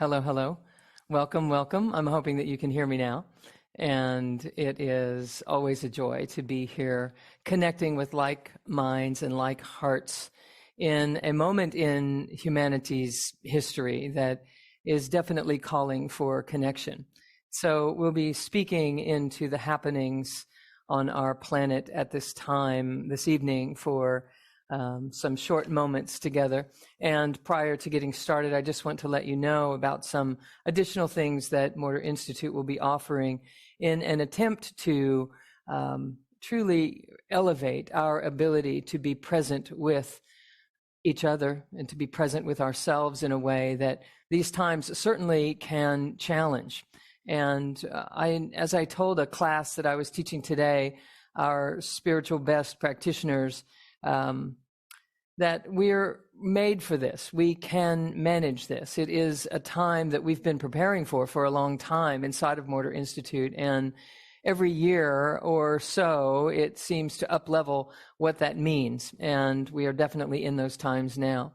Hello, hello. Welcome, welcome. I'm hoping that you can hear me now. And it is always a joy to be here connecting with like minds and like hearts in a moment in humanity's history that is definitely calling for connection. So we'll be speaking into the happenings on our planet at this time, this evening, for some short moments together. And prior to getting started, I just want to let you know about some additional things that Mortar Institute will be offering in an attempt to truly elevate our ability to be present with each other and to be present with ourselves in a way that these times certainly can challenge. And as I told a class that I was teaching today, our spiritual best practitioners, that we're made for this. We can manage this. It is a time that we've been preparing for a long time inside of Mortar Institute. And every year or so, it seems to up-level what that means. And we are definitely in those times now.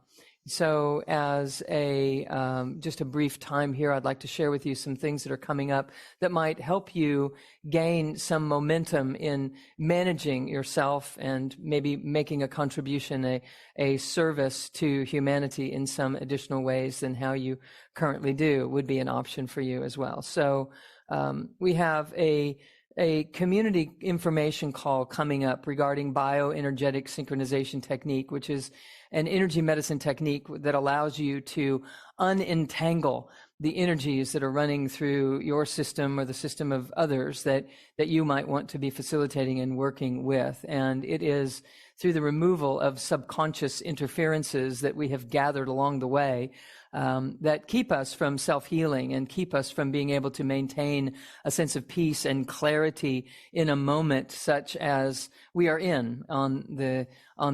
So as just a brief time here, I'd like to share with you some things that are coming up that might help you gain some momentum in managing yourself and maybe making a contribution, a service to humanity in some additional ways than how you currently do would be an option for you as well. So we have a community information call coming up regarding bioenergetic synchronization technique, which is an energy medicine technique that allows you to unentangle the energies that are running through your system or the system of others that you might want to be facilitating and working with. And it is through the removal of subconscious interferences that we have gathered along the way that keep us from self-healing and keep us from being able to maintain a sense of peace and clarity in a moment such as we are in on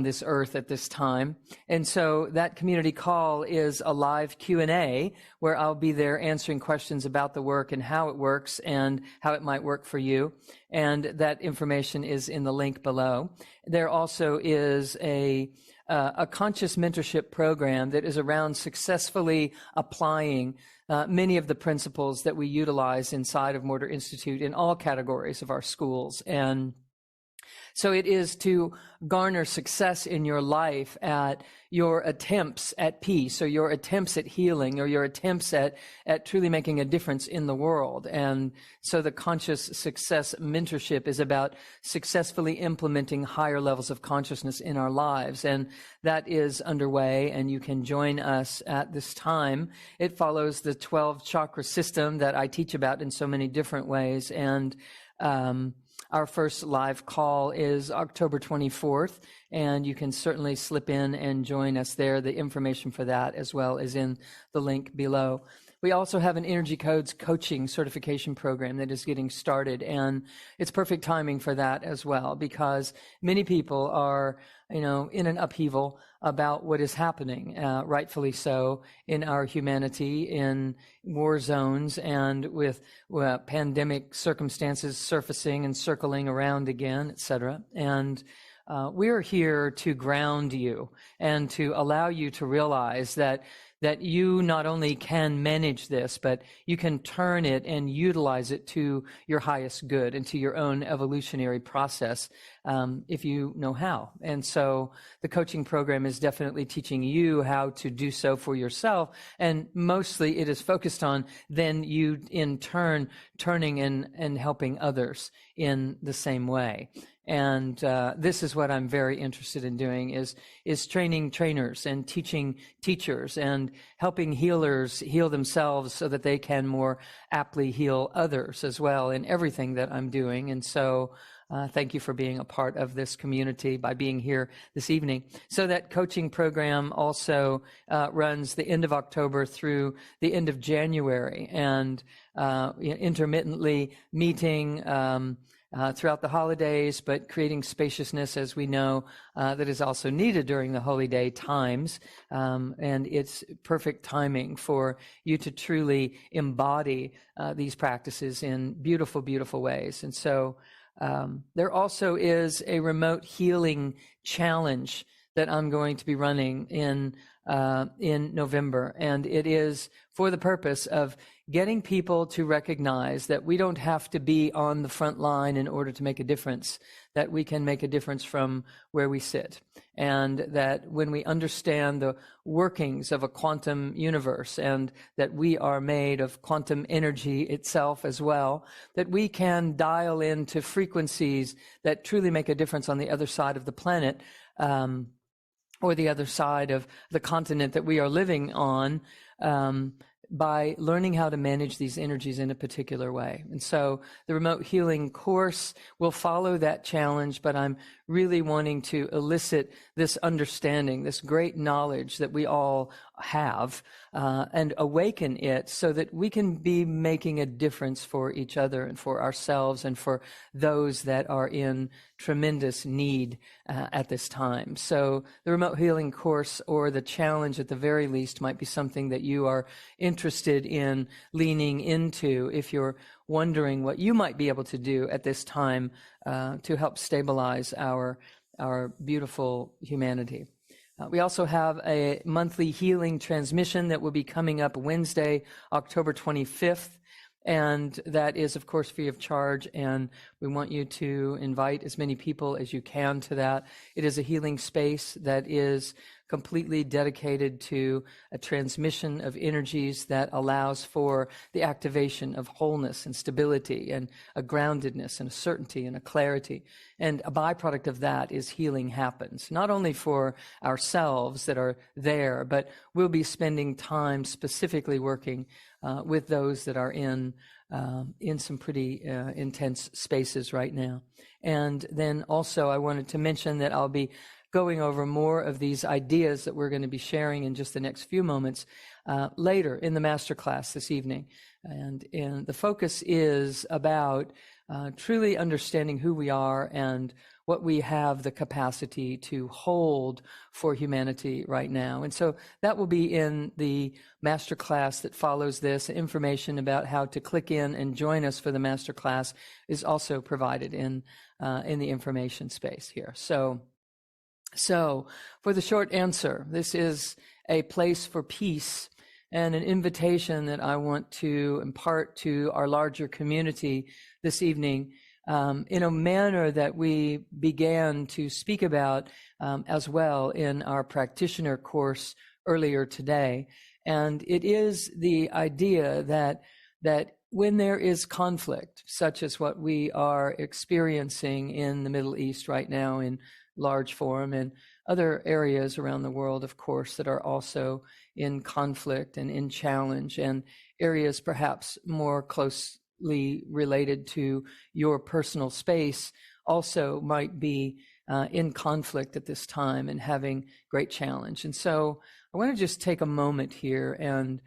this earth at this time. And so that community call is a live Q&A where I'll be there answering questions about the work and how it works and how it might work for you. And that information is in the link below. There also is a conscious mentorship program that is around successfully applying many of the principles that we utilize inside of Mortar Institute in all categories of our schools. And so it is to garner success in your life at your attempts at peace or your attempts at healing or your attempts at truly making a difference in the world. And so the conscious success mentorship is about successfully implementing higher levels of consciousness in our lives. And that is underway, and you can join us at this time. It follows the 12 chakra system that I teach about in so many different ways. And our first live call is October 24th, and you can certainly slip in and join us there. The information for that as well is in the link below. We also have an Energy Codes coaching certification program that is getting started, and it's perfect timing for that as well because many people are, in an upheaval about what is happening, rightfully so, in our humanity, in war zones, and with pandemic circumstances surfacing and circling around again, etc. And we're here to ground you and to allow you to realize that you not only can manage this, but you can turn it and utilize it to your highest good and to your own evolutionary process if you know how. And so the coaching program is definitely teaching you how to do so for yourself. And mostly it is focused on then you in turn turning and helping others in the same way. And this is what I'm very interested in doing is training trainers and teaching teachers and helping healers heal themselves so that they can more aptly heal others as well in everything that I'm doing. And so thank you for being a part of this community by being here this evening. So that coaching program also runs the end of October through the end of January, and intermittently meeting throughout the holidays, but creating spaciousness, as we know, that is also needed during the holy day times. And it's perfect timing for you to truly embody these practices in beautiful, beautiful ways. And so there also is a remote healing challenge that I'm going to be running in in November. And it is for the purpose of getting people to recognize that we don't have to be on the front line in order to make a difference, that we can make a difference from where we sit. And that when we understand the workings of a quantum universe and that we are made of quantum energy itself as well, that we can dial into frequencies that truly make a difference on the other side of the planet, or the other side of the continent that we are living on, by learning how to manage these energies in a particular way. And so the remote healing course will follow that challenge, but I'm really wanting to elicit this understanding, this great knowledge that we all have, and awaken it so that we can be making a difference for each other and for ourselves and for those that are in tremendous need at this time. So the remote healing course, or the challenge at the very least, might be something that you are interested in leaning into if you're wondering what you might be able to do at this time to help stabilize our beautiful humanity. We also have a monthly healing transmission that will be coming up Wednesday, October 25th. And that is, of course, free of charge. And we want you to invite as many people as you can to that. It is a healing space that is completely dedicated to a transmission of energies that allows for the activation of wholeness and stability and a groundedness and a certainty and a clarity. And a byproduct of that is healing happens, not only for ourselves that are there, but we'll be spending time specifically working with those that are in some pretty intense spaces right now. And then also I wanted to mention that I'll be going over more of these ideas that we're going to be sharing in just the next few moments later in the MasterClass this evening. And the focus is about truly understanding who we are and what we have the capacity to hold for humanity right now. And so that will be in the MasterClass that follows this. Information about how to click in and join us for the MasterClass is also provided in the information space here. So for the short answer, this is a place for peace and an invitation that I want to impart to our larger community this evening in a manner that we began to speak about as well in our practitioner course earlier today. And it is the idea that when there is conflict, such as what we are experiencing in the Middle East right now in large form, and other areas around the world, of course, that are also in conflict and in challenge, and areas perhaps more closely related to your personal space also might be in conflict at this time and having great challenge. And so I want to just take a moment here and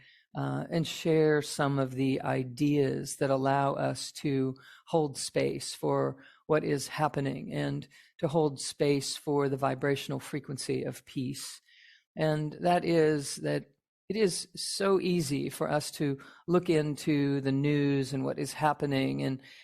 share some of the ideas that allow us to hold space for what is happening and to hold space for the vibrational frequency of peace. And that is that it is so easy for us to look into the news and what is happening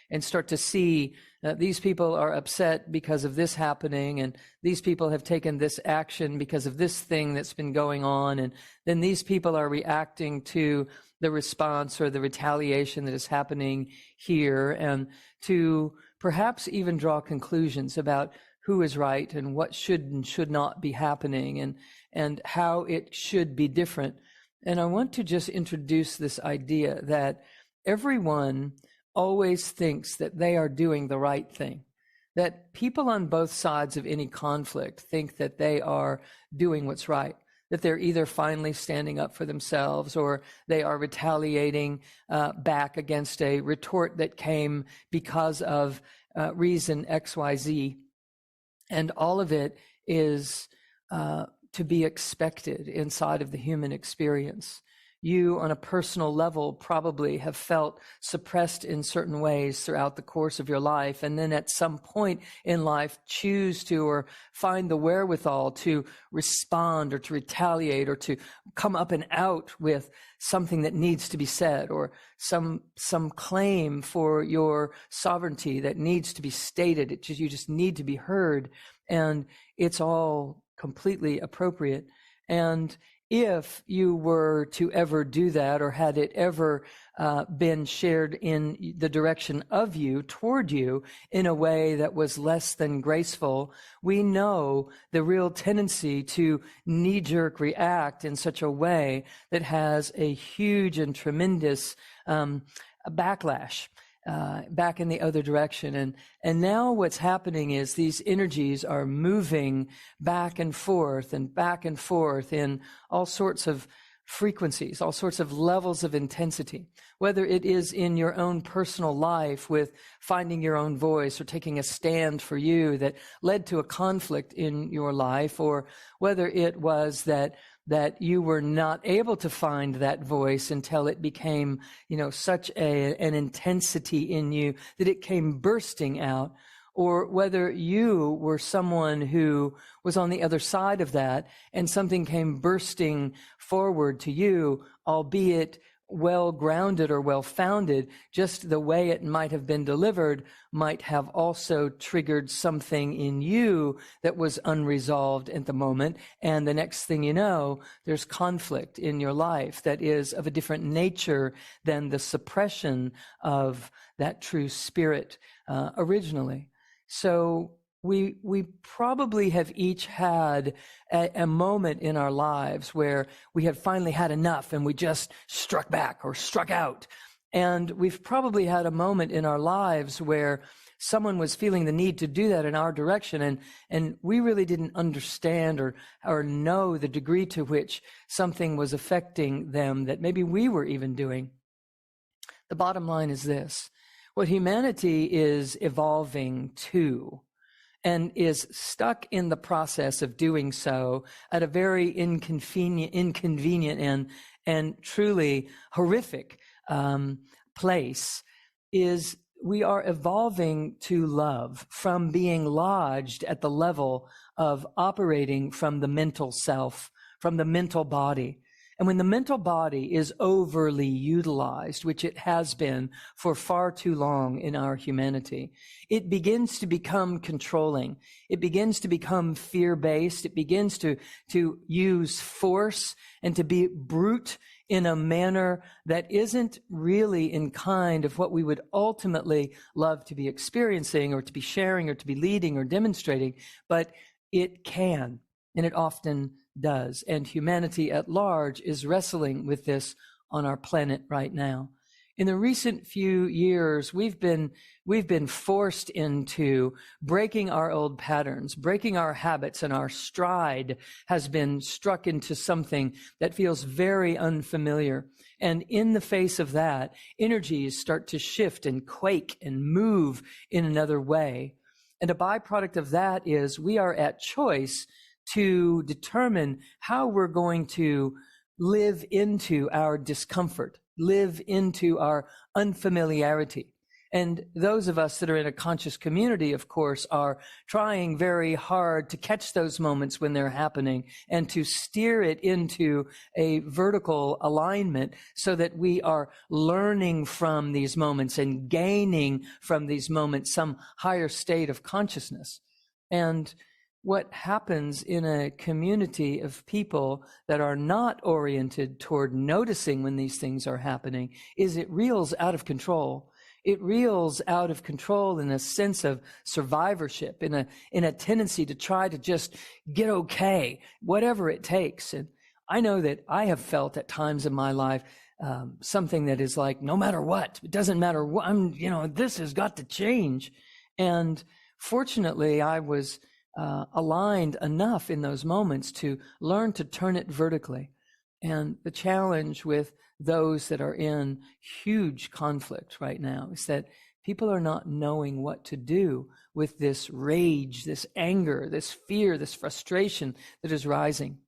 and start to see that these people are upset because of this happening, and these people have taken this action because of this thing that's been going on, and then these people are reacting to the response or the retaliation that is happening here, and to perhaps even draw conclusions about who is right and what should and should not be happening, and how it should be different. And I want to just introduce this idea that everyone always thinks that they are doing the right thing, that people on both sides of any conflict think that they are doing what's right, that they're either finally standing up for themselves or they are retaliating back against a retort that came because of reason XYZ. And all of it is to be expected inside of the human experience. You, on a personal level, probably have felt suppressed in certain ways throughout the course of your life, and then at some point in life choose to or find the wherewithal to respond or to retaliate or to come up and out with something that needs to be said, or some claim for your sovereignty that needs to be stated. You just need to be heard, and it's all completely appropriate. And if you were to ever do that, or had it ever been shared in the direction of you, toward you, in a way that was less than graceful, we know the real tendency to knee-jerk react in such a way that has a huge and tremendous backlash back in the other direction. And now what's happening is these energies are moving back and forth in all sorts of frequencies, all sorts of levels of intensity, whether it is in your own personal life with finding your own voice or taking a stand for you that led to a conflict in your life, or whether it was that you were not able to find that voice until it became, such an intensity in you that it came bursting out, or whether you were someone who was on the other side of that and something came bursting forward to you, albeit well-grounded or well-founded, just the way it might have been delivered might have also triggered something in you that was unresolved at the moment. And the next thing you know, there's conflict in your life that is of a different nature than the suppression of that true spirit originally. So we probably have each had a moment in our lives where we have finally had enough and we just struck back or struck out. And we've probably had a moment in our lives where someone was feeling the need to do that in our direction, and we really didn't understand or know the degree to which something was affecting them that maybe we were even doing. The bottom line is this: what humanity is evolving to, and is stuck in the process of doing so at a very inconvenient and truly horrific place, is we are evolving to love from being lodged at the level of operating from the mental self, from the mental body. And when the mental body is overly utilized, which it has been for far too long in our humanity, it begins to become controlling. It begins to become fear-based. It begins to use force and to be brute in a manner that isn't really in kind of what we would ultimately love to be experiencing or to be sharing or to be leading or demonstrating, but it can, and it often does. And humanity at large is wrestling with this on our planet right now. In the recent few years, we've been forced into breaking our old patterns, breaking our habits, and our stride has been struck into something that feels very unfamiliar. And in the face of that, energies start to shift and quake and move in another way. And a byproduct of that is we are at choice to determine how we're going to live into our discomfort, live into our unfamiliarity. And those of us that are in a conscious community, of course, are trying very hard to catch those moments when they're happening and to steer it into a vertical alignment so that we are learning from these moments and gaining from these moments some higher state of consciousness. And what happens in a community of people that are not oriented toward noticing when these things are happening is it reels out of control. It reels out of control in a sense of survivorship, in a tendency to try to just get okay, whatever it takes. And I know that I have felt at times in my life something that is like, no matter what, it doesn't matter what, this has got to change. And fortunately, I was aligned enough in those moments to learn to turn it vertically. And the challenge with those that are in huge conflict right now is that people are not knowing what to do with this rage, this anger, this fear, this frustration that is rising.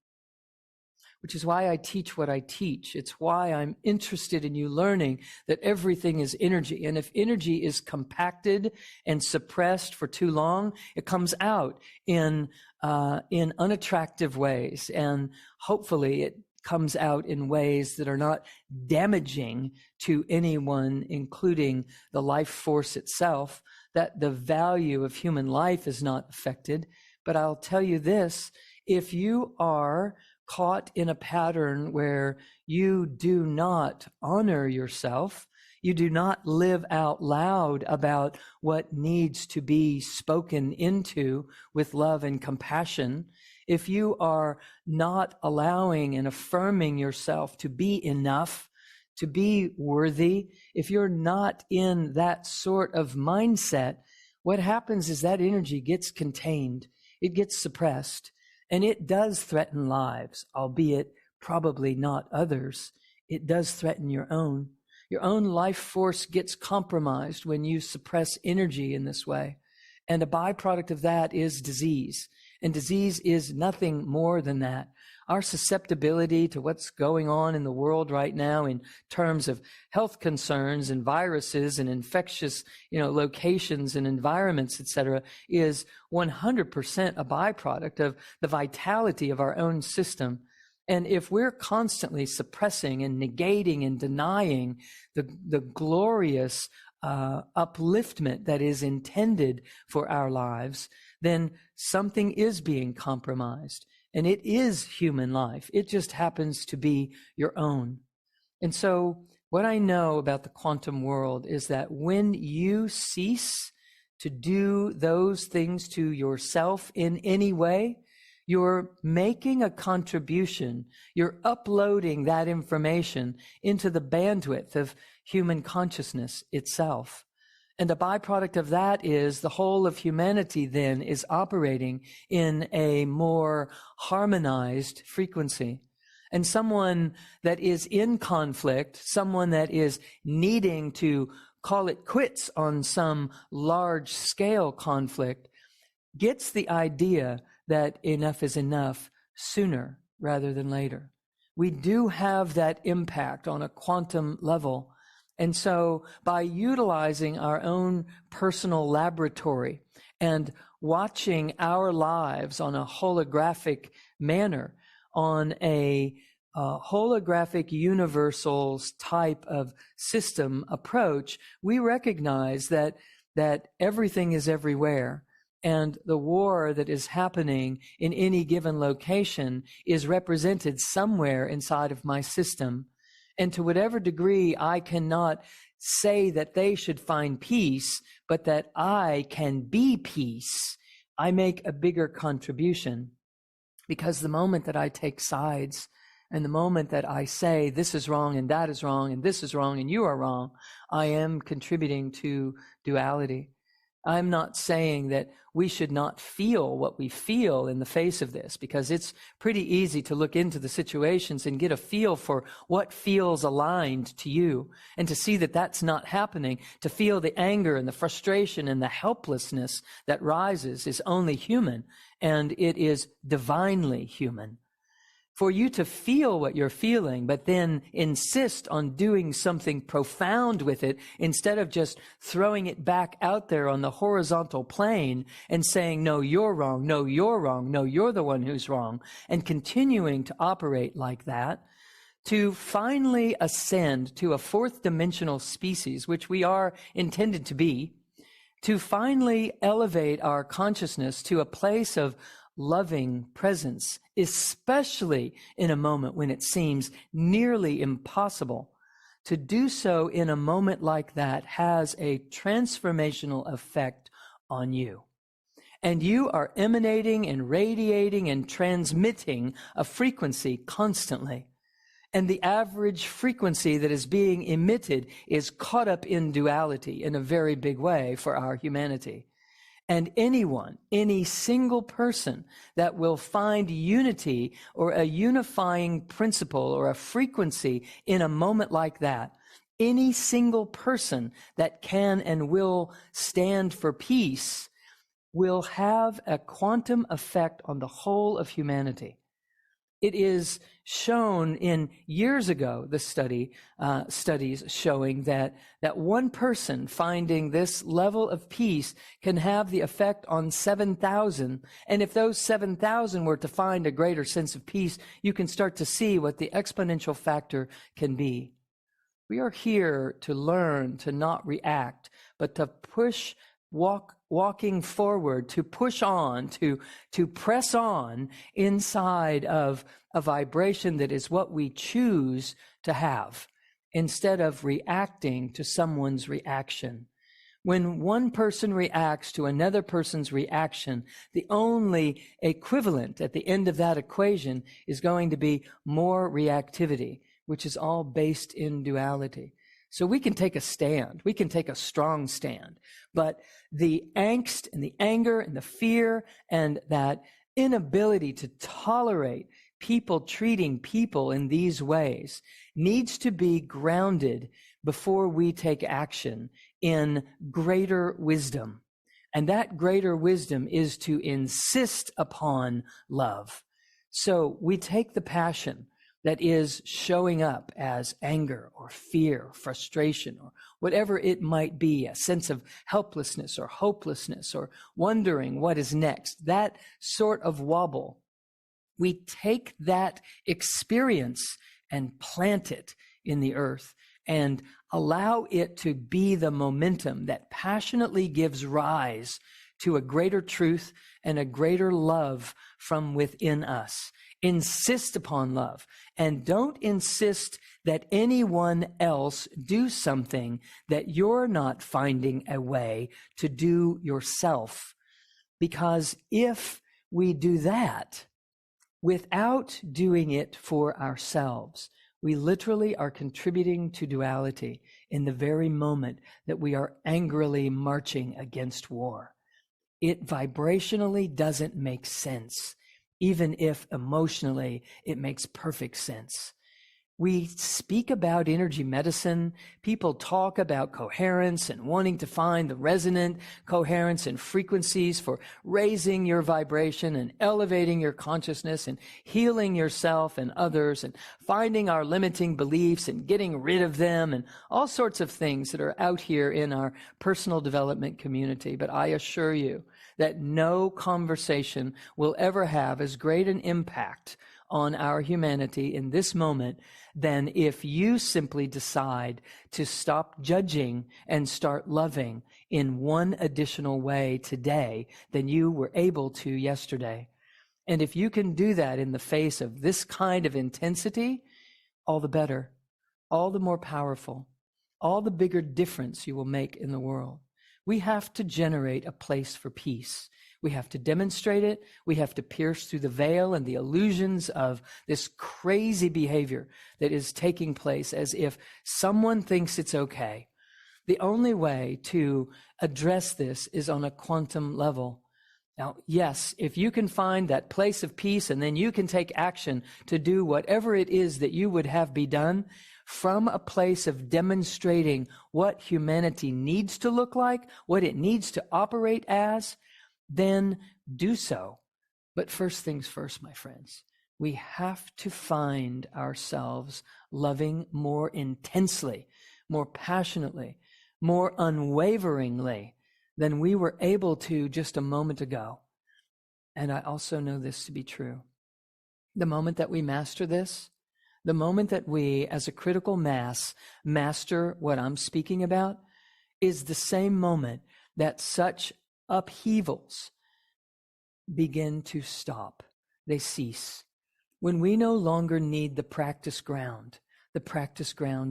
Which is why I teach what I teach. It's why I'm interested in you learning that everything is energy. And if energy is compacted and suppressed for too long, it comes out in unattractive ways. And hopefully it comes out in ways that are not damaging to anyone, including the life force itself, that the value of human life is not affected. But I'll tell you this, if you are caught in a pattern where you do not honor yourself, you do not live out loud about what needs to be spoken into with love and compassion, if you are not allowing and affirming yourself to be enough, to be worthy, if you're not in that sort of mindset, what happens is that energy gets contained, it gets suppressed, and it does threaten lives, albeit probably not others. It does threaten your own. Your own life force gets compromised when you suppress energy in this way. And a byproduct of that is disease. And disease is nothing more than that. Our susceptibility to what's going on in the world right now in terms of health concerns and viruses and infectious, locations and environments, etc., is 100% a byproduct of the vitality of our own system. And if we're constantly suppressing and negating and denying the glorious upliftment that is intended for our lives, then something is being compromised. And it is human life. It just happens to be your own. And so what I know about the quantum world is that when you cease to do those things to yourself in any way, you're making a contribution. You're uploading that information into the bandwidth of human consciousness itself. And a byproduct of that is the whole of humanity then is operating in a more harmonized frequency. And someone that is in conflict, someone that is needing to call it quits on some large scale conflict, gets the idea that enough is enough sooner rather than later. We do have that impact on a quantum level. And so by utilizing our own personal laboratory and watching our lives on a holographic manner, on a holographic universals type of system approach, we recognize that everything is everywhere. And the war that is happening in any given location is represented somewhere inside of my system. And to whatever degree I cannot say that they should find peace, but that I can be peace, I make a bigger contribution. Because the moment that I take sides, and the moment that I say this is wrong and that is wrong and this is wrong and you are wrong, I am contributing to duality. I'm not saying that we should not feel what we feel in the face of this, because it's pretty easy to look into the situations and get a feel for what feels aligned to you, and to see that that's not happening, to feel the anger and the frustration and the helplessness that rises is only human, and it is divinely human. For you to feel what you're feeling, but then insist on doing something profound with it instead of just throwing it back out there on the horizontal plane and saying, no, you're wrong, no, you're wrong, no, you're the one who's wrong, and continuing to operate like that, to finally ascend to a fourth dimensional species, which we are intended to be, to finally elevate our consciousness to a place of loving presence, especially in a moment when it seems nearly impossible. To do so in a moment like that has a transformational effect on you. And you are emanating and radiating and transmitting a frequency constantly. And the average frequency that is being emitted is caught up in duality in a very big way for our humanity. And anyone, any single person that will find unity or a unifying principle or a frequency in a moment like that, any single person that can and will stand for peace will have a quantum effect on the whole of humanity. It is shown in years ago, the studies showing that one person finding this level of peace can have the effect on 7,000. And if those 7,000 were to find a greater sense of peace, you can start to see what the exponential factor can be. We are here to learn to not react, but to push walking forward, to push on, to press on inside of a vibration that is what we choose to have, instead of reacting to someone's reaction. When one person reacts to another person's reaction, the only equivalent at the end of that equation is going to be more reactivity, which is all based in duality. So we can take a stand. We can take a strong stand. But the angst and the anger and the fear and that inability to tolerate people treating people in these ways needs to be grounded before we take action in greater wisdom. And that greater wisdom is to insist upon love. So we take the passion that is showing up as anger or fear, or frustration, or whatever it might be, a sense of helplessness or hopelessness or wondering what is next, that sort of wobble. We take that experience and plant it in the earth and allow it to be the momentum that passionately gives rise to a greater truth and a greater love from within us. Insist upon love, and don't insist that anyone else do something that you're not finding a way to do yourself. Because if we do that without doing it for ourselves, we literally are contributing to duality in the very moment that we are angrily marching against war. It vibrationally doesn't make sense, even if emotionally it makes perfect sense. We speak about energy medicine. People talk about coherence and wanting to find the resonant coherence and frequencies for raising your vibration and elevating your consciousness and healing yourself and others and finding our limiting beliefs and getting rid of them and all sorts of things that are out here in our personal development community. But I assure you that no conversation will ever have as great an impact on our humanity in this moment than if you simply decide to stop judging and start loving in one additional way today than you were able to yesterday. And if you can do that in the face of this kind of intensity, all the better, all the more powerful, all the bigger difference you will make in the world. We have to generate a place for peace. We have to demonstrate it. We have to pierce through the veil and the illusions of this crazy behavior that is taking place as if someone thinks it's okay. The only way to address this is on a quantum level. Now, yes, if you can find that place of peace and then you can take action to do whatever it is that you would have be done from a place of demonstrating what humanity needs to look like, what it needs to operate as, then do so. But first things first, my friends, we have to find ourselves loving more intensely, more passionately, more unwaveringly than we were able to just a moment ago. And I also know this to be true. The moment that we master this, the moment that we, as a critical mass, master what I'm speaking about, is the same moment that such upheavals begin to stop. They cease. When we no longer need the practice ground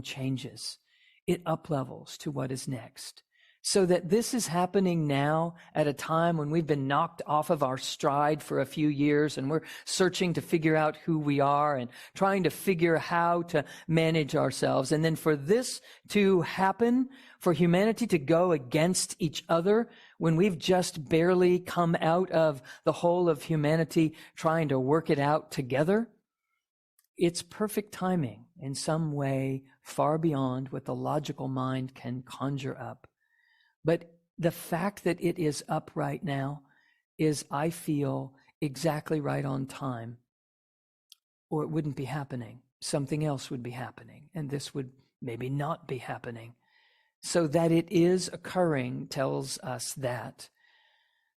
changes. It uplevels to what is next. So that this is happening now at a time when we've been knocked off of our stride for a few years and we're searching to figure out who we are and trying to figure how to manage ourselves. And then for this to happen, for humanity to go against each other when we've just barely come out of the whole of humanity trying to work it out together, it's perfect timing in some way far beyond what the logical mind can conjure up. But the fact that it is up right now is, I feel, exactly right on time, or it wouldn't be happening. Something else would be happening, and this would maybe not be happening. So that it is occurring tells us that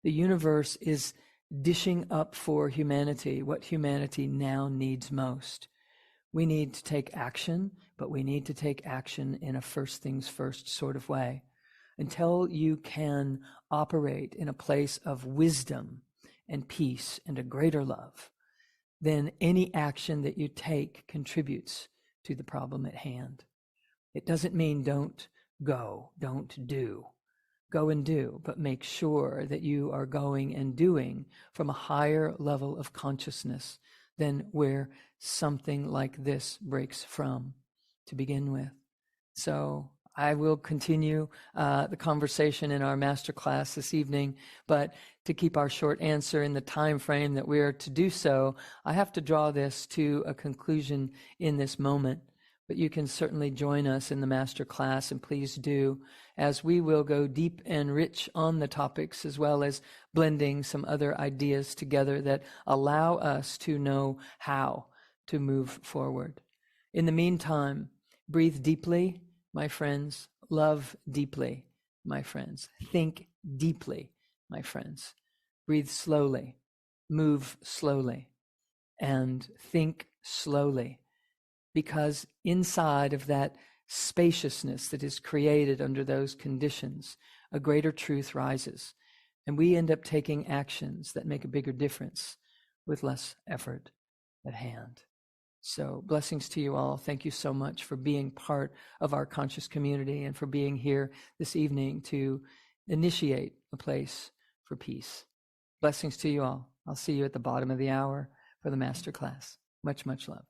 the universe is dishing up for humanity what humanity now needs most. We need to take action, but we need to take action in a first things first sort of way. until you can operate in a place of wisdom and peace and a greater love, then any action that you take contributes to the problem at hand. It doesn't mean don't go, don't do. Go and do, but make sure that you are going and doing from a higher level of consciousness than where something like this breaks from to begin with. So I will continue the conversation in our masterclass this evening, but to keep our short answer in the time frame that we are to do so, I have to draw this to a conclusion in this moment. But you can certainly join us in the masterclass, and please do, as we will go deep and rich on the topics, as well as blending some other ideas together that allow us to know how to move forward. In the meantime, breathe deeply, my friends. Love deeply, my friends. Think deeply, my friends. Breathe slowly, move slowly, and think slowly. Because inside of that spaciousness that is created under those conditions, a greater truth rises. And we end up taking actions that make a bigger difference with less effort at hand. So blessings to you all. Thank you so much for being part of our conscious community and for being here this evening to initiate a place for peace. Blessings to you all. I'll see you at the bottom of the hour for the masterclass. Much, much love.